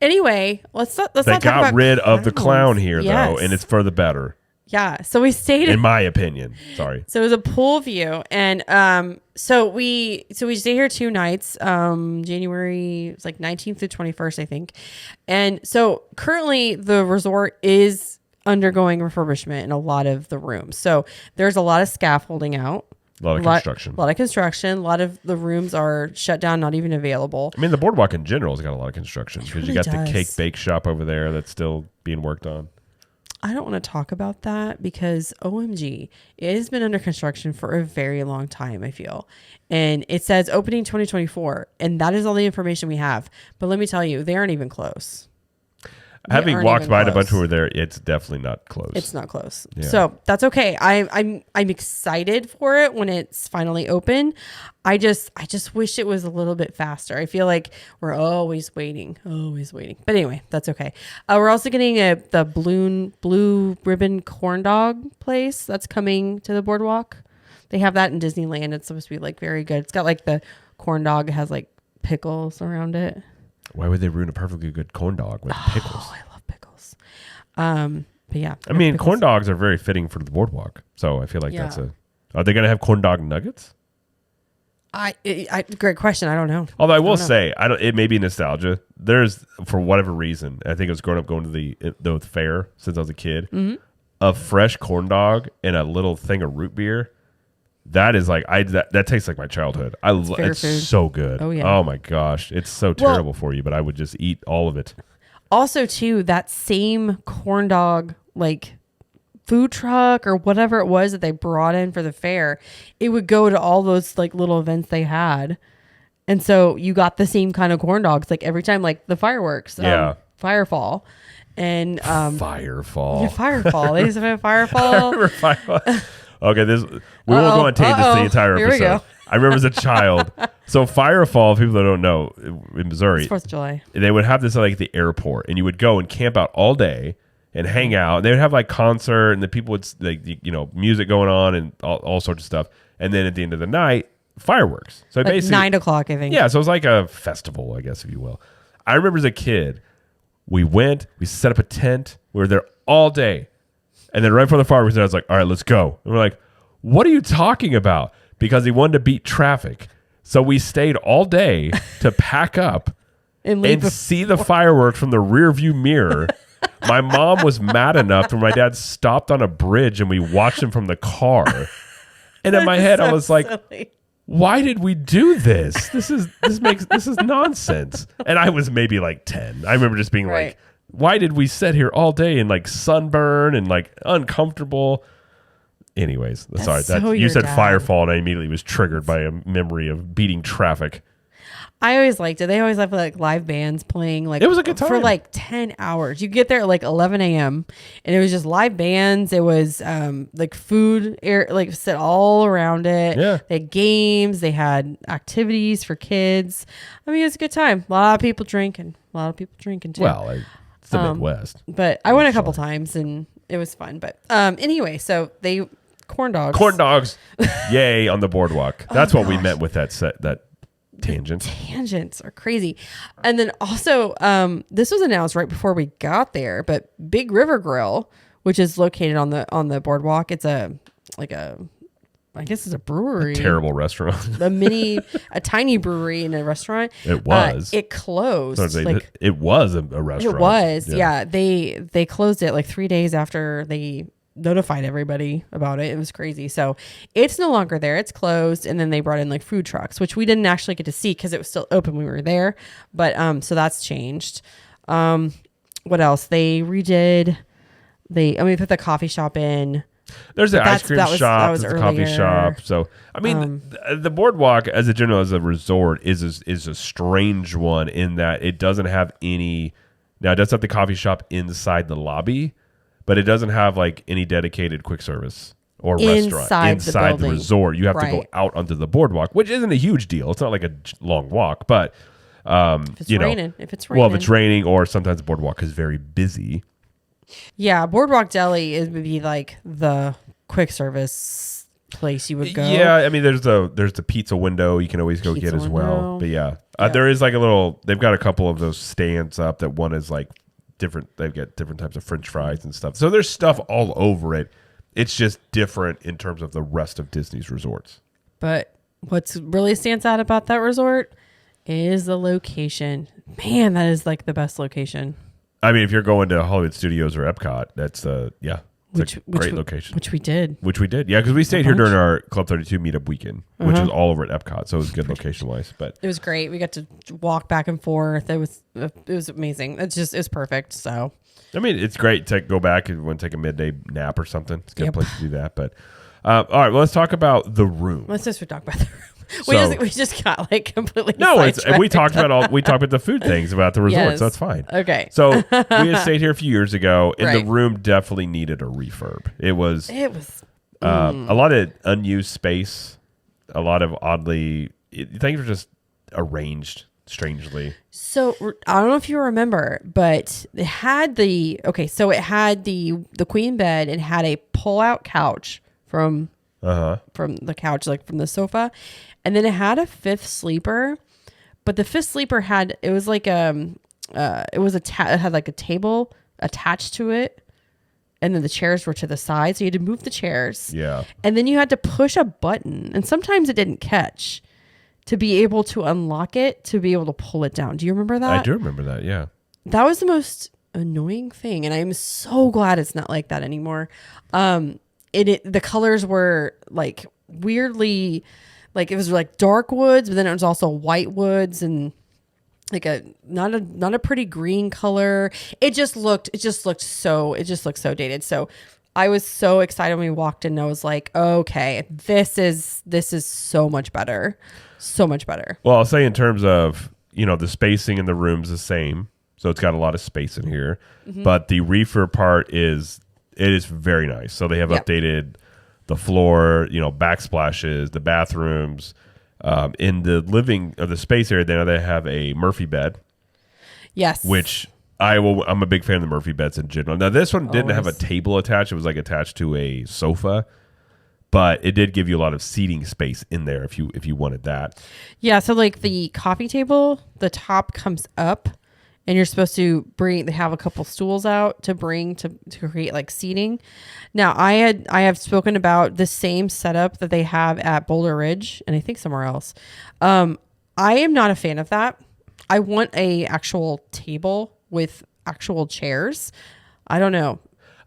Anyway, let's not talk about They got rid of the clown here yes. though, and it's for the better. Yeah. So we stayed in my opinion. Sorry. So it was a pool view, and so we stayed here 2 nights. January, it was 19th to 21st, I think. And so currently the resort is undergoing refurbishment in a lot of the rooms. So there's a lot of scaffolding out. A lot of construction. A lot of the rooms are shut down, not even available. I mean, the boardwalk in general has got a lot of construction because really you got does. the cake bake shop over there that's still being worked on. I don't want to talk about that because OMG, it has been under construction for a very long time, I feel. And it says opening 2024, and that is all the information we have. But let me tell you, they aren't even close. Having walked by a bunch over there, it's definitely not close. It's not close. Yeah. So that's okay. I'm excited for it when it's finally open. I just wish it was a little bit faster. I feel like we're always waiting. But anyway, that's okay. We're also getting the blue ribbon corn dog place that's coming to the boardwalk. They have that in Disneyland. It's supposed to be very good. It's got the corn dog. It has pickles around it. Why would they ruin a perfectly good corn dog with pickles? Oh, I love pickles. But yeah. I mean, pickles. corn dogs are very fitting for the boardwalk. So I feel like are they going to have corn dog nuggets? Great question. I don't know. Although I will say, it may be nostalgia. There's, for whatever reason, I think it was growing up going to the fair since I was a kid, a fresh corn dog and a little thing of root beer. That is that tastes like my childhood. It's so good. Oh yeah. Oh my gosh, it's so terrible for you, but I would just eat all of it. Also, too, that same corn dog food truck or whatever it was that they brought in for the fair, it would go to all those little events they had, and so you got the same kind of corn dogs every time, the fireworks, Firefall, and Firefall. Yeah, Firefall. They used to have Firefall. Okay, we won't go on tangents the entire Here episode. we go. I remember as a child. So Firefall, people that don't know, in Missouri, 4th of July, they would have this at the airport, and you would go and camp out all day and hang out. They would have concert, and the people would music going on and all sorts of stuff. And then at the end of the night, fireworks. So basically 9 o'clock, I think. Yeah, so it was like a festival, I guess, if you will. I remember as a kid, we set up a tent, we were there all day. And then right before the fireworks, I was like, all right, let's go. And we're like, what are you talking about? Because he wanted to beat traffic. So we stayed all day to pack up and see the fireworks from the rear view mirror. My mom was mad enough when my dad stopped on a bridge and we watched him from the car. And in my head, I was like, silly. Why did we do this? This is nonsense. And I was maybe 10. I remember just being right. Why did we sit here all day in sunburn and uncomfortable? Anyways, sorry. You said Firefall, and I immediately was triggered by a memory of beating traffic. I always liked it. They always have live bands playing it was a good time for 10 hours. You get there at 11 a.m. and it was just live bands. It was food set all around it. Yeah. They had games. They had activities for kids. I mean, it was a good time. A lot of people drinking. Too. Well, it's the Midwest. But I went a couple times and it was fun. But anyway, so corn dogs. Corn dogs. Yay on the boardwalk. That's what we meant with that tangent. Tangents are crazy. And then also, this was announced right before we got there, but Big River Grill, which is located on the boardwalk, it's a I guess it's a brewery. Terrible restaurant. A tiny brewery in a restaurant. It was. It closed. It was a restaurant. It was. Yeah. They closed it like 3 days after they notified everybody about it. It was crazy. So it's no longer there. It's closed. And then they brought in like food trucks, which we didn't actually get to see because it was still open when we were there. But so that's changed. What else? They redid. We put the coffee shop in. There's the ice cream shop, there's the coffee shop. So, I mean, the Boardwalk as a resort is a strange one in that it doesn't have any. Now, it does have the coffee shop inside the lobby, but it doesn't have like any dedicated quick service or restaurant inside the resort. You have to go out onto the Boardwalk, which isn't a huge deal. It's not like a long walk, but if it's raining, well, if it's raining, or sometimes the Boardwalk is very busy. Yeah, Boardwalk Deli would be like the quick service place you would go. Yeah, I mean, there's the pizza window you can always go get as well. But yeah, there is like they've got a couple of those stands up that one is like different. They've got different types of French fries and stuff. So there's stuff all over it. It's just different in terms of the rest of Disney's resorts. But what's really stands out about that resort is the location. Man, that is like the best location. I mean, if you're going to Hollywood Studios or Epcot, that's a great location. Which we did. Yeah, because we stayed here during our Club 32 meetup weekend, which was all over at Epcot, so it was good location-wise. But it was great. We got to walk back and forth. It was amazing. It was perfect. So I mean, it's great to go back and want to take a midday nap or something. It's a good place to do that. But all right, well, let's talk about the room. Let's just talk about the room. We just got like completely we talked about the food things about the resort, so that's fine. Okay. So we had stayed here a few years ago, and the room definitely needed a refurb. It was a lot of unused space, a lot of things were just arranged strangely. So I don't know if you remember, but it had the queen bed and had a pull-out couch from the couch, like from the sofa. And then it had a fifth sleeper, but the fifth sleeper had like it had like a table attached to it, and then the chairs were to the side, so you had to move the chairs. Yeah. And then you had to push a button, and sometimes it didn't catch to be able to unlock it to be able to pull it down. Do you remember that? I do remember that. Yeah. That was the most annoying thing, and I'm so glad it's not like that anymore. The colors were like weirdly. Like it was like dark woods, but then it was also white woods and like not a pretty green color. It just looked so dated. So I was so excited when we walked in. I was like, okay, this is so much better. So much better. Well, I'll say in terms of, the spacing in the room's the same. So it's got a lot of space in here, but the refurb part is very nice. So they have updated the floor, backsplashes, the bathrooms. In the living of the space area, they have a Murphy bed. Yes. Which I'm a big fan of the Murphy beds in general. Now, this one didn't have a table attached. It was like attached to a sofa. But it did give you a lot of seating space in there if you wanted that. Yeah, so like the coffee table, the top comes up. And you're supposed to they have a couple stools out to create like seating. Now I have spoken about the same setup that they have at Boulder Ridge and I think somewhere else. I am not a fan of that. I want a actual table with actual chairs. I don't know.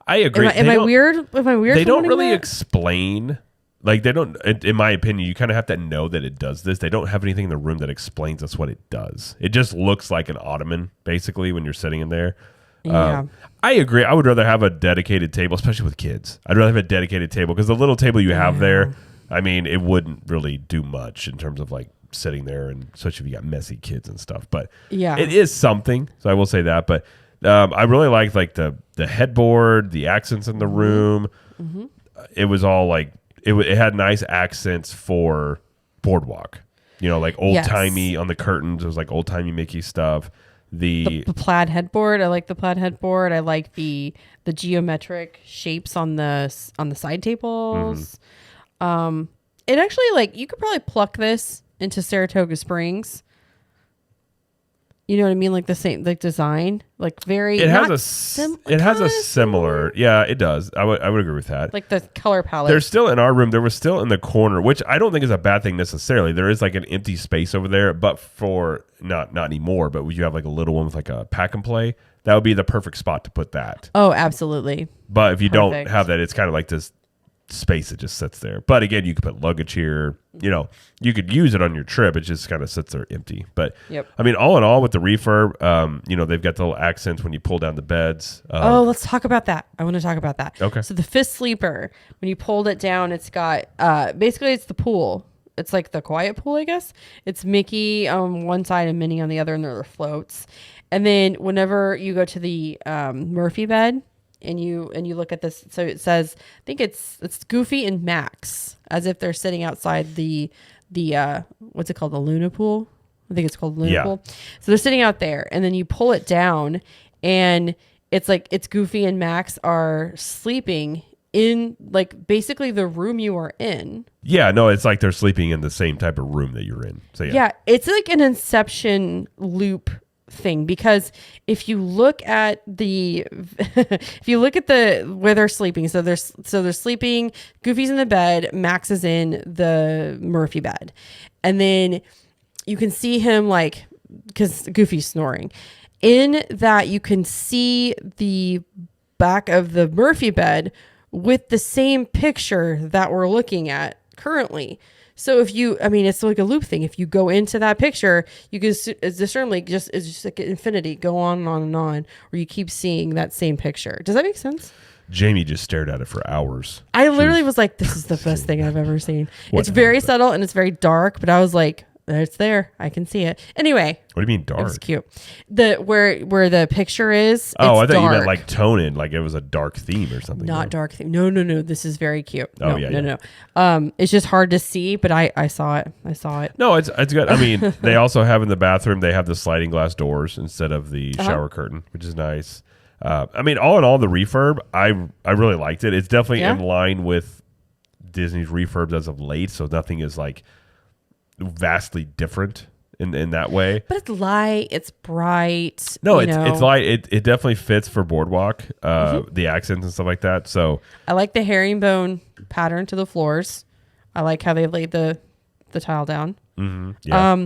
I agree. Am I weird? They don't really explain. Like they don't, in my opinion, you kind of have to know that it does this. They don't have anything in the room that explains us what it does. It just looks like an ottoman, basically, when you're sitting in there. Yeah. I agree. I would rather have a dedicated table, especially with kids. I'd rather have a dedicated table because the little table you have there, I mean, it wouldn't really do much in terms of like sitting there, and especially if you got messy kids and stuff. But it is something. So I will say that. But I really like the headboard, the accents in the room. Mm-hmm. It was all like. It had nice accents for Boardwalk, like old timey on the curtains. It was like old timey Mickey stuff. The plaid headboard. I like the plaid headboard. I like the geometric shapes on the side tables. Mm-hmm. It actually you could probably pluck this into Saratoga Springs. You know what I mean? Like the same, like design, like very. It has a similar. Yeah, it does. I would agree with that. Like the color palette. There's still in our room. There was still in the corner, which I don't think is a bad thing necessarily. There is like an empty space over there, but for not anymore. But you have like a little one with like a pack and play. That would be the perfect spot to put that. Oh, absolutely. But if you don't have that, it's kind of like this space that just sits there. But again, you could put luggage here. You know, you could use it on your trip. It just kind of sits there empty. But I mean, all in all, with the refurb, you know, they've got the little accents when you pull down the beds. Let's talk about that. I want to talk about that. Okay. So the fifth sleeper, when you pulled it down, it's got basically it's the pool. It's like the quiet pool, I guess. It's Mickey on one side and Minnie on the other, and there are floats. And then whenever you go to the Murphy bed, and you look at this, so it says, I think it's Goofy and Max, as if they're sitting outside the what's it called, the Luna pool? I think it's called Luna pool. So they're sitting out there, and then you pull it down, and it's like it's Goofy and Max are sleeping in like basically the room you are in. Yeah, no, it's like they're sleeping in the same type of room that you're in. So yeah, it's like an Inception loop thing, because if you look at the where they're sleeping, so they're sleeping, Goofy's in the bed, Max is in the Murphy bed, and then you can see him, like, because Goofy's snoring, in that you can see the back of the Murphy bed with the same picture that we're looking at currently. So it's like a loop thing. If you go into that picture, you can discern like it's just like infinity, go on and on and on, where you keep seeing that same picture. Does that make sense? Jamie just stared at it for hours. I literally was like, this is the best thing I've ever seen. It's very subtle and it's very dark, but I was like, it's there. I can see it. Anyway. What do you mean dark? It's cute. Where the picture is. Oh, I thought you meant like tone like it was a dark theme or something. Not dark theme. No. This is very cute. Oh, No. It's just hard to see, but I saw it. No, it's good. I mean, they also have in the bathroom, they have the sliding glass doors instead of the shower curtain, which is nice. I mean, all in all, the refurb, I really liked it. It's definitely in line with Disney's refurbs as of late, so nothing is like vastly different in that way. But it's light, it's bright. No, it's light. It definitely fits for Boardwalk, the accents and stuff like that. So I like the herringbone pattern to the floors. I like how they laid the tile down. Mm-hmm. Yeah.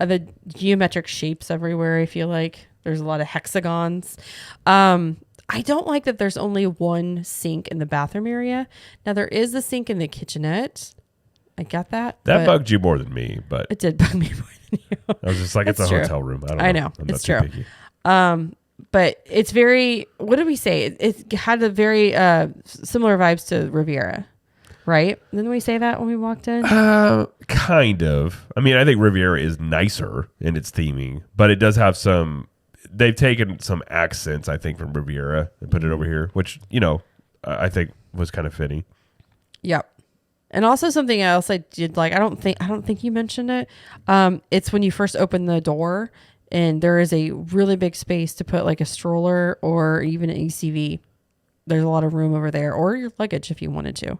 The geometric shapes everywhere. I feel like there's a lot of hexagons. I don't like that there's only one sink in the bathroom area. Now there is a sink in the kitchenette. I got that. That bugged you more than me, but it did bug me more than you. I was just like, it's a hotel room. I know. I'm it's not true. Too picky. But it's very, what did we say? It had a very similar vibes to Riviera, right? Didn't we say that when we walked in? Kind of. I mean, I think Riviera is nicer in its theming, but it does have they've taken some accents, I think, from Riviera and put it over here, which, I think was kind of fitting. Yep. And also something else I did like, I don't think you mentioned it. It's when you first open the door and there is a really big space to put like a stroller or even an ECV. There's a lot of room over there, or your luggage if you wanted to.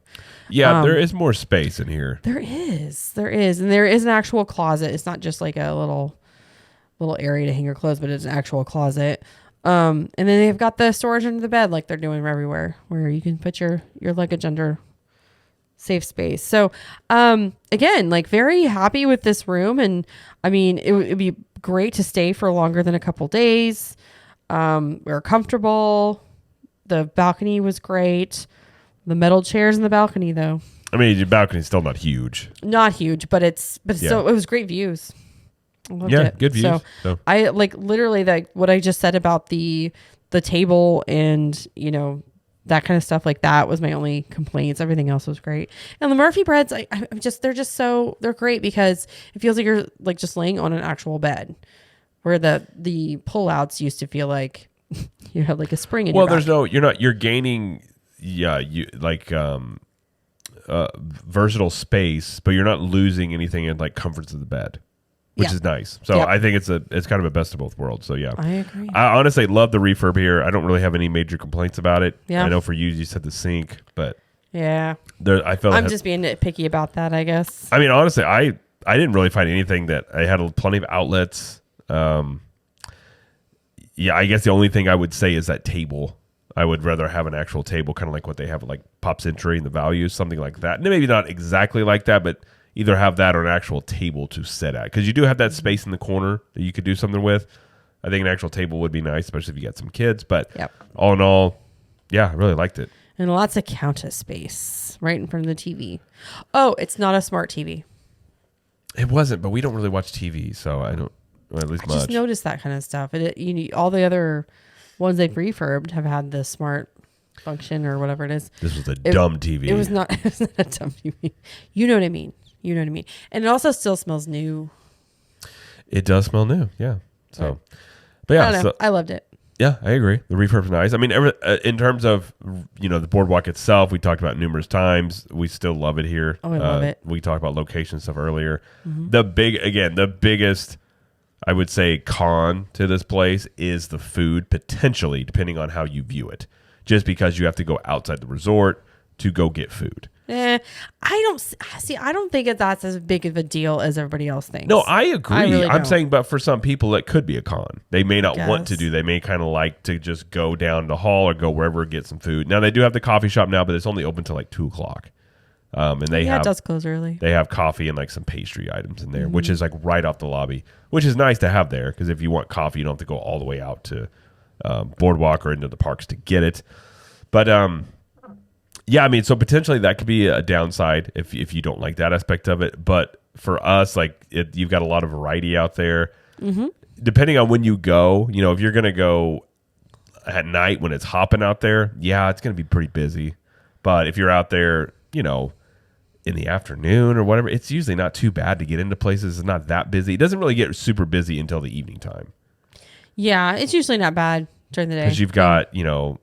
Yeah, there is more space in here. There is. And there is an actual closet. It's not just like a little area to hang your clothes, but it's an actual closet. And then they've got the storage under the bed like they're doing everywhere, where you can put your luggage under safe space. So again, like very happy with this room, and I mean it would be great to stay for longer than a couple days. We were comfortable. The balcony was great. The metal chairs in the balcony, though. I mean, your balcony's still not huge. Not huge, but still, it was great views. I loved it. Good views. So I like literally like what I just said about the table and that kind of stuff, like that was my only complaints. Everything else was great. And the Murphy breads, they're great because it feels like you're like just laying on an actual bed, where the pullouts used to feel like you had like a spring in your back. You're gaining, versatile space, but you're not losing anything in like comforts of the bed, which is nice. So I think it's kind of a best of both worlds. So yeah, I agree. I honestly love the refurb here. I don't really have any major complaints about it. Yeah. I know for you said the sink, but yeah, I'm just being nitpicky about that, I guess. I mean, honestly, I didn't really find anything that I had plenty of outlets. yeah, I guess the only thing I would say is that table. I would rather have an actual table, kind of like what they have at like Pop Century and the Value, something like that. And maybe not exactly like that, but either have that or an actual table to sit at. Because you do have that space in the corner that you could do something with. I think an actual table would be nice, especially if you got some kids. But all in all, yeah, I really liked it. And lots of counter space right in front of the TV. Oh, it's not a smart TV. It wasn't, but we don't really watch TV, so I don't, or at least I much. just noticed that kind of stuff. All the other ones they've refurbed have had the smart function or whatever it is. This was a dumb TV. It was not a dumb TV. You know what I mean. And it also still smells new. It does smell new, yeah. So, but yeah, I don't know. I loved it. Yeah, I agree. The refurb's nice. I mean, in terms of, the boardwalk itself, we talked about numerous times. We still love it here. Oh, I love it. We talked about location stuff earlier. Mm-hmm. The biggest, I would say, con to this place is the food, potentially, depending on how you view it. Just because you have to go outside the resort to go get food. I don't think that's as big of a deal as everybody else thinks. No, I agree. Really I'm saying, but for some people, it could be a con. They may not want to do. They may kind of like to just go down the hall or go wherever, get some food. Now, they do have the coffee shop now, but it's only open till like 2:00. And it does close early. They have coffee and like some pastry items in there, which is like right off the lobby, which is nice to have there because if you want coffee, you don't have to go all the way out to Boardwalk or into the parks to get it. But yeah, I mean, so potentially that could be a downside if you don't like that aspect of it. But for us, you've got a lot of variety out there. Mm-hmm. Depending on when you go, if you're going to go at night when it's hopping out there, yeah, it's going to be pretty busy. But if you're out there, in the afternoon or whatever, it's usually not too bad to get into places. It's not that busy. It doesn't really get super busy until the evening time. Yeah, it's usually not bad during the day. Because you've got,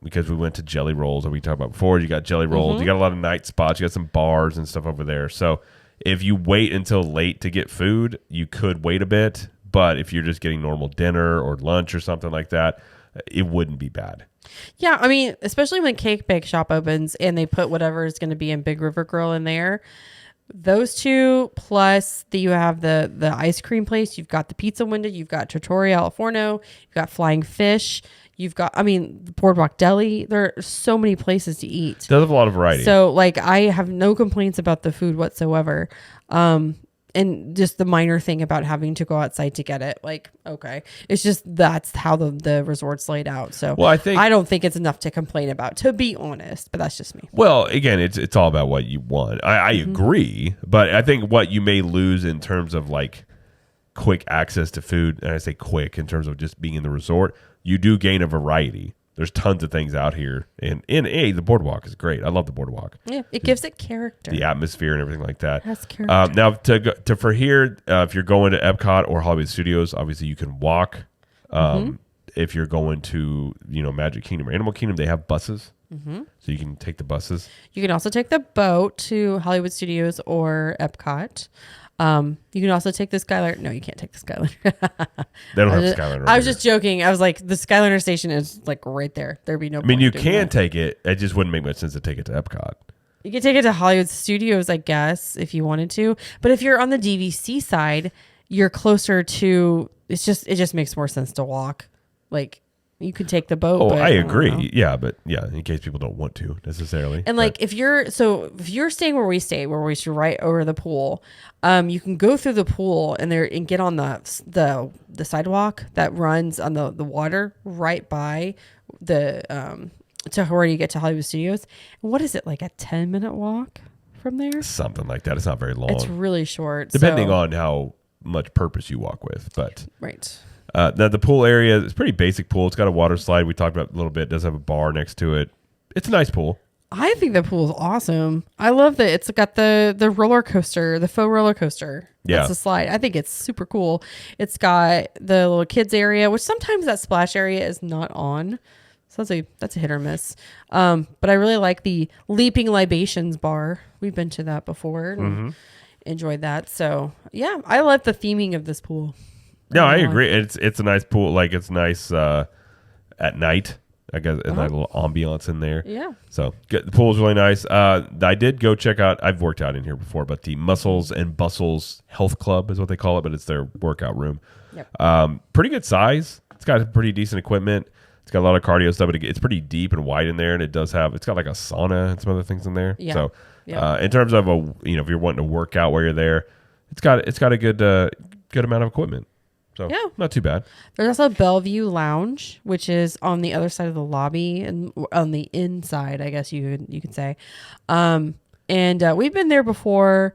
because we went to Jelly Rolls that we talked about before, you got Jelly Rolls, you got a lot of night spots, you got some bars and stuff over there. So if you wait until late to get food, you could wait a bit. But if you're just getting normal dinner or lunch or something like that, it wouldn't be bad. Yeah, I mean, especially when Cake Bake Shop opens and they put whatever is going to be in Big River Grill in there. Those two, plus you have the ice cream place, you've got the pizza window, you've got Trattoria al Forno, you've got Flying Fish, you've got, the Boardwalk Deli. There are so many places to eat. It does have a lot of variety. So, I have no complaints about the food whatsoever. And just the minor thing about having to go outside to get it, okay. It's just that's how the resort's laid out. So I don't think it's enough to complain about, to be honest, but that's just me. Well, again, it's all about what you want. I agree, but I think what you may lose in terms of quick access to food, and I say quick in terms of just being in the resort, you do gain a variety. There's tons of things out here, and the boardwalk is great. I love the boardwalk. Yeah, it gives it character, the atmosphere, and everything like that. It has character. Now, for here, if you're going to Epcot or Hollywood Studios, obviously you can walk. If you're going to Magic Kingdom or Animal Kingdom, they have buses, so you can take the buses. You can also take the boat to Hollywood Studios or Epcot. You can also take the Skyliner. No, you can't take the Skyliner. They don't have Skyliner. I was just joking. I was like, the Skyliner station is right there. There'd be no. I mean, you can take it. It just wouldn't make much sense to take it to Epcot. You can take it to Hollywood Studios, I guess, if you wanted to. But if you're on the DVC side, you're closer to. It just makes more sense to walk. You could take the boat. Oh, I agree. Yeah, but in case people don't want to necessarily. And if you're staying where we stay, where we're right over the pool, you can go through the pool and get on the sidewalk that runs on the water right by the to where you get to Hollywood Studios. And what is it, like a 10-minute walk from there? Something like that. It's not very long. It's really short. Depending on how much purpose you walk with, but right. Now the pool area is pretty basic pool. It's got a water slide we talked about a little bit. It does have a bar next to it. It's a nice pool. I think the pool is awesome. I love that it's got the roller coaster, the faux roller coaster. Yeah. That's a slide. I think it's super cool. It's got the little kids area, which sometimes that splash area is not on. So that's a hit or miss. But I really like the Leaping Libations bar. We've been to that before and enjoyed that. So yeah, I love the theming of this pool. No, I agree. It's a nice pool. It's nice at night. I guess a nice little ambiance in there. Yeah. So the pool is really nice. I did go check out. I've worked out in here before, but the Muscles and Bustles Health Club is what they call it, but it's their workout room. Yep. Pretty good size. It's got pretty decent equipment. It's got a lot of cardio stuff, but it's pretty deep and wide in there, and it's got like a sauna and some other things in there. Yeah. So in terms of if you're wanting to work out while you're there, it's got a good amount of equipment. So not too bad. There's also Bellevue Lounge, which is on the other side of the lobby and on the inside, I guess you could say. And we've been there before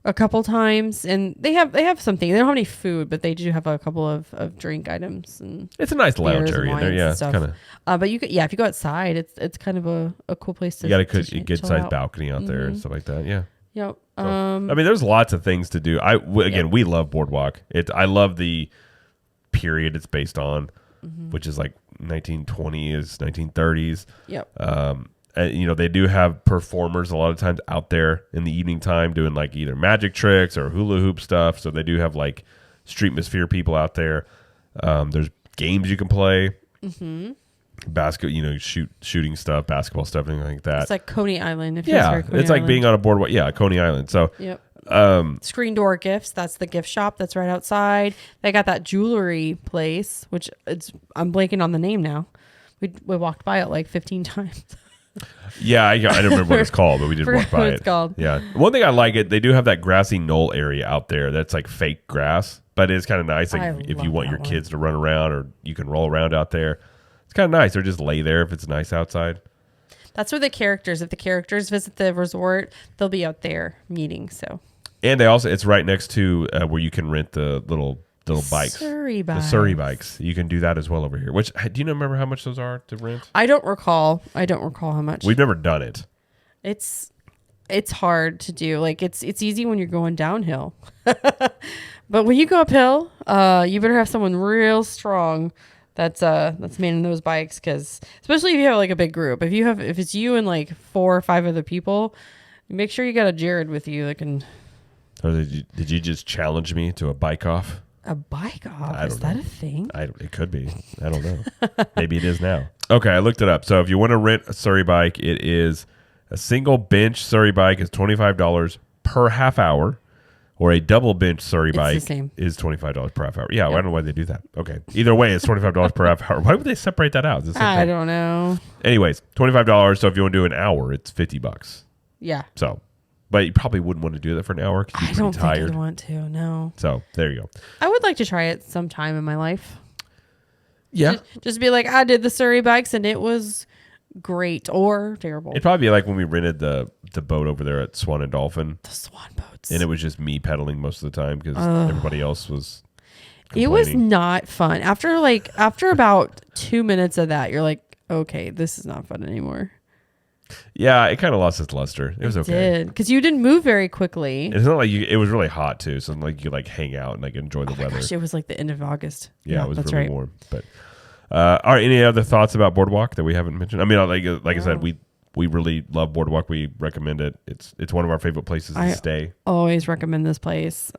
a couple times, and they have something. They don't have any food, but they do have a couple of drink items, and it's a nice lounge area in there. Yeah, it's kind of. But if you go outside, it's kind of a cool place to. You got a good sized balcony out there and stuff like that. Yeah. Yep. So, I mean, there's lots of things to do. We love Boardwalk. I love the period it's based on, which is like 1920s, 1930s. Yep. They do have performers a lot of times out there in the evening time doing like either magic tricks or hula hoop stuff. So they do have like streetmosphere people out there. There's games you can play. Shooting stuff, basketball stuff, anything like that. It's like Coney Island. It's like being on a boardwalk. Yeah, Coney Island. So yep. Screen door gifts. That's the gift shop that's right outside. They got that jewelry place, which I'm blanking on the name now. We walked by it like 15 times. Yeah, I don't remember what it's called, but we did walk by it. It's called. Yeah, one thing I like they do have that grassy knoll area out there that's like fake grass, but it's kind of nice. Like if you want your kids to run around, or you can roll around out there. It's kind of nice, or just lay there if it's nice outside. That's where if the characters visit the resort, they'll be out there meeting. So, and it's right next to where you can rent the little bikes, the Surrey bikes. You can do that as well over here. Which do you remember how much those are to rent? I don't recall how much. We've never done it. It's hard to do. Like it's easy when you're going downhill, but when you go uphill, you better have someone real strong that's manning those bikes, because especially if you have like a big group. If it's you and like 4 or 5 other people, make sure you got a Jared with you that can. Or did you just challenge me to a bike off? A bike off? Is that a thing? It could be. I don't know. Maybe it is now. Okay, I looked it up. So if you want to rent a Surrey bike, it is a single bench Surrey bike is $25 per half hour, or a double bench Surrey bike is $25 per half hour. Yeah, I don't know why they do that. Okay. Either way, it's $25 per half hour. Why would they separate that out? I don't know. Anyways, $25. So if you want to do an hour, it's $50. Yeah. So, but you probably wouldn't want to do that for an hour because you're pretty tired. I don't think I'd want to, no. So there you go. I would like to try it sometime in my life. Yeah. Just be like, I did the Surrey bikes and it was great or terrible. It'd probably be like when we rented the boat over there at Swan and Dolphin. The Swan boats. And it was just me pedaling most of the time because everybody else was complaining. It was not fun. After about 2 minutes of that, you're like, okay, this is not fun anymore. Yeah, it kind of lost its luster. It was okay. Because you didn't move very quickly. It's not like it was really hot too, so like you could like hang out and like enjoy the weather. Gosh, it was like the end of August. Yeah, it was really warm. But all right, any other thoughts about Boardwalk that we haven't mentioned? I mean, like I said, we really love Boardwalk. We recommend it. It's one of our favorite places to stay. Always recommend this place.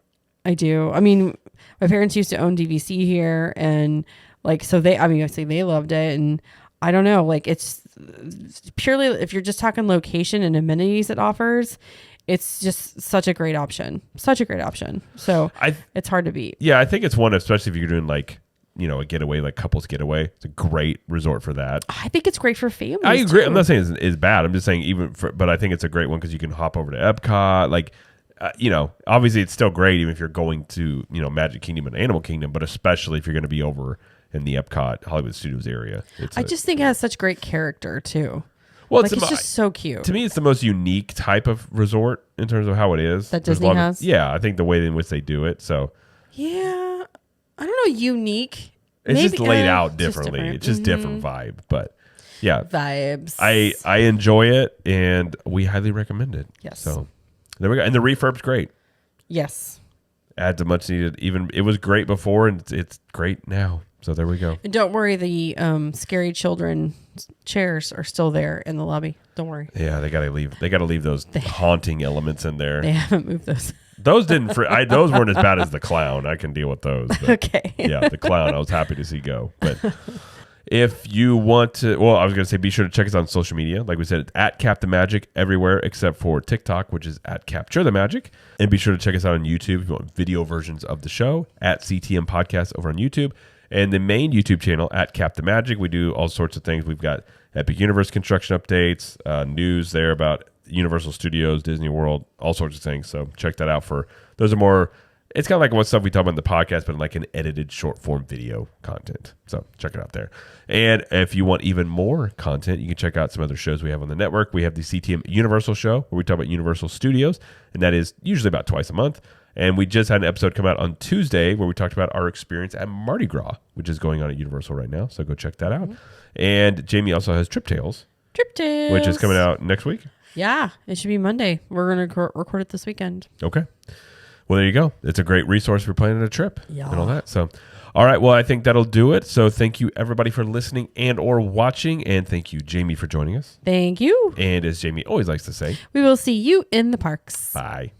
I do. I mean, my parents used to own DVC here, and like so obviously they loved it, and I don't know, like it's purely if you're just talking location and amenities it offers, it's just such a great option. So it's hard to beat. Yeah, I think it's one, especially if you're doing like, a getaway, like couples getaway. It's a great resort for that. I think it's great for families. I agree. Too. I'm not saying it's bad. I'm just saying but I think it's a great one because you can hop over to Epcot. Like, obviously it's still great even if you're going to, Magic Kingdom and Animal Kingdom, but especially if you're going to be over in the Epcot Hollywood Studios area. I just think it has such great character too. Well, it's just so cute. To me, it's the most unique type of resort in terms of how it is. That Disney has? Yeah, I think the way in which they do it. So yeah, I don't know, unique. It's just laid out differently. It's just different vibe. But yeah. Vibes. I enjoy it and we highly recommend it. Yes. So there we go. And the refurb's great. Yes. Adds a much needed, it was great before and it's great now. So there we go. And don't worry, the scary children chairs are still there in the lobby. Don't worry. Yeah, they gotta leave those haunting elements in there. They haven't moved those. Those those weren't as bad as the clown. I can deal with those. But okay. Yeah, the clown I was happy to see go. But if you want to, I was gonna say be sure to check us on social media. Like we said, it's at Cap the Magic everywhere except for TikTok, which is at Capture the Magic. And be sure to check us out on YouTube if you want video versions of the show at CTM Podcast over on YouTube. And the main YouTube channel at Cap the Magic, we do all sorts of things. We've got Epic Universe construction updates, news there about Universal Studios, Disney World, all sorts of things. So check that out for those are more. It's kind of like what stuff we talk about in the podcast, but like an edited short form video content. So check it out there. And if you want even more content, you can check out some other shows we have on the network. We have the CTM Universal show where we talk about Universal Studios, and that is usually about twice a month. And we just had an episode come out on Tuesday where we talked about our experience at Mardi Gras, which is going on at Universal right now. So go check that out. And Jamie also has Trip Tales. Trip Tales. Which is coming out next week. Yeah, it should be Monday. We're going to record it this weekend. Okay. Well, there you go. It's a great resource for planning a trip and all Yeah. that. So, all right. Well, I think that'll do it. So thank you, everybody, for listening and or watching. And thank you, Jamie, for joining us. Thank you. And as Jamie always likes to say, We will see you in the parks. bye.